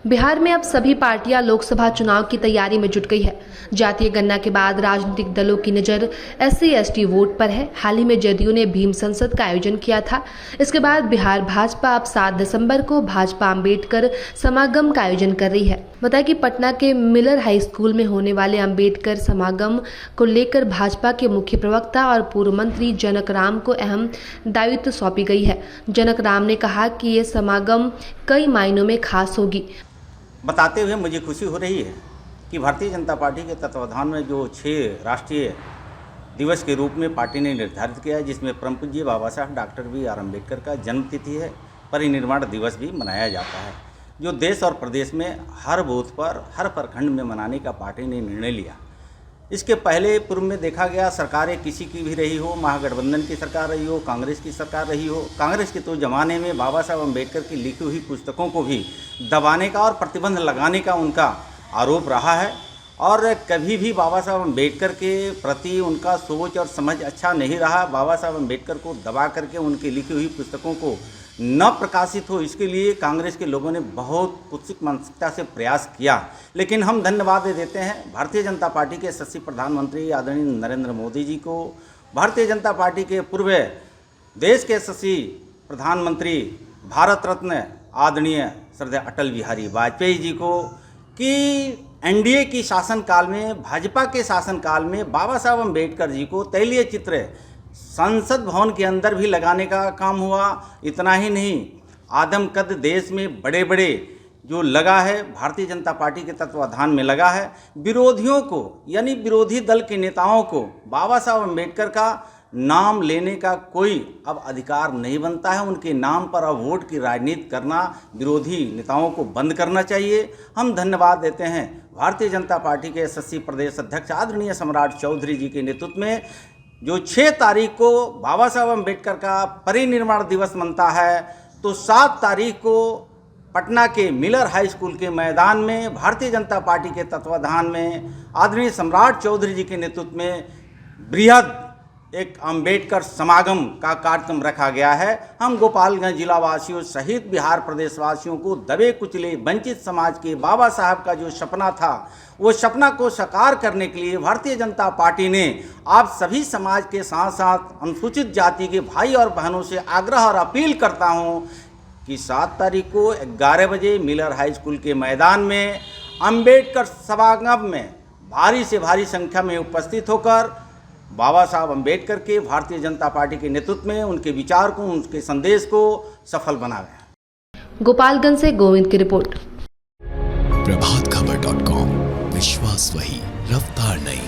बिहार में अब सभी पार्टियां लोकसभा चुनाव की तैयारी में जुट गई है। जातीय गणना के बाद राजनीतिक दलों की नज़र SC/ST वोट पर है। हाल ही में जदयू ने भीम संसद का आयोजन किया था। इसके बाद बिहार भाजपा अब 7 दिसंबर को भाजपा अम्बेडकर समागम का आयोजन कर रही है। बताया कि पटना के मिलर हाई स्कूल में होने वाले अम्बेडकर समागम को लेकर भाजपा के मुख्य प्रवक्ता और पूर्व मंत्री जनक राम को अहम दायित्व सौंपी गई है। जनक राम ने कहा कि ये समागम कई मायनों में खास होगी। बताते हुए मुझे खुशी हो रही है कि भारतीय जनता पार्टी के तत्वाधान में जो 6 राष्ट्रीय दिवस के रूप में पार्टी ने निर्धारित किया है, जिसमें परम पूज्य बाबा साहब डॉक्टर BR अम्बेडकर का जन्मतिथि है, परिनिर्वाण दिवस भी मनाया जाता है, जो देश और प्रदेश में हर बूथ पर हर प्रखंड में मनाने का पार्टी ने निर्णय लिया। इसके पहले पूर्व में देखा गया सरकारें किसी की भी रही हो, महागठबंधन की सरकार रही हो, कांग्रेस की सरकार रही हो, कांग्रेस के तो ज़माने में बाबा साहब अम्बेडकर की लिखी हुई पुस्तकों को भी दबाने का और प्रतिबंध लगाने का उनका आरोप रहा है और कभी भी बाबा साहब अम्बेडकर के प्रति उनका सोच और समझ अच्छा नहीं रहा। बाबा साहब अम्बेडकर को दबा करके उनकी लिखी हुई पुस्तकों को न प्रकाशित हो, इसके लिए कांग्रेस के लोगों ने बहुत कुत्सित मानसिकता से प्रयास किया। लेकिन हम धन्यवाद देते हैं भारतीय जनता पार्टी के यशस्वी प्रधानमंत्री आदरणीय नरेंद्र मोदी जी को, भारतीय जनता पार्टी के पूर्व देश के यशस्वी प्रधानमंत्री भारत रत्न आदरणीय श्रद्धेय अटल बिहारी वाजपेयी जी को कि NDA की शासनकाल में, भाजपा के शासनकाल में बाबा साहब अम्बेडकर जी को तैलीय चित्र संसद भवन के अंदर भी लगाने का काम हुआ। इतना ही नहीं, आदमकद देश में बड़े बड़े जो लगा है, भारतीय जनता पार्टी के तत्वाधान में लगा है, विरोधियों को यानी विरोधी दल के नेताओं को बाबा साहब अम्बेडकर का नाम लेने का कोई अब अधिकार नहीं बनता है। उनके नाम पर अब वोट की राजनीति करना विरोधी नेताओं को बंद करना चाहिए। हम धन्यवाद देते हैं भारतीय जनता पार्टी के यशस्वी प्रदेश अध्यक्ष आदरणीय सम्राट चौधरी जी के नेतृत्व में, जो 6 तारीख को बाबा साहब अम्बेडकर का परिनिर्वाण दिवस मनता है, तो 7 तारीख को पटना के मिलर हाई स्कूल के मैदान में भारतीय जनता पार्टी के तत्वाधान में आदरणीय सम्राट चौधरी जी के नेतृत्व में बृहद एक अम्बेडकर समागम का कार्यक्रम रखा गया है। हम गोपालगंज जिला वासियों सहित बिहार प्रदेश वासियों को दबे कुचले वंचित समाज के बाबा साहब का जो सपना था, वो सपना को साकार करने के लिए भारतीय जनता पार्टी ने आप सभी समाज के साथ साथ अनुसूचित जाति के भाई और बहनों से आग्रह और अपील करता हूं कि 7 तारीख को 11 बजे मिलर हाई स्कूल के मैदान में अम्बेडकर समागम में भारी से भारी संख्या में उपस्थित होकर बाबा साहब अम्बेडकर के भारतीय जनता पार्टी के नेतृत्व में उनके विचार को, उनके संदेश को सफल बनावे। गोपालगंज से गोविंद की रिपोर्ट। प्रभातखबर.com, विश्वास वही, रफ्तार नहीं।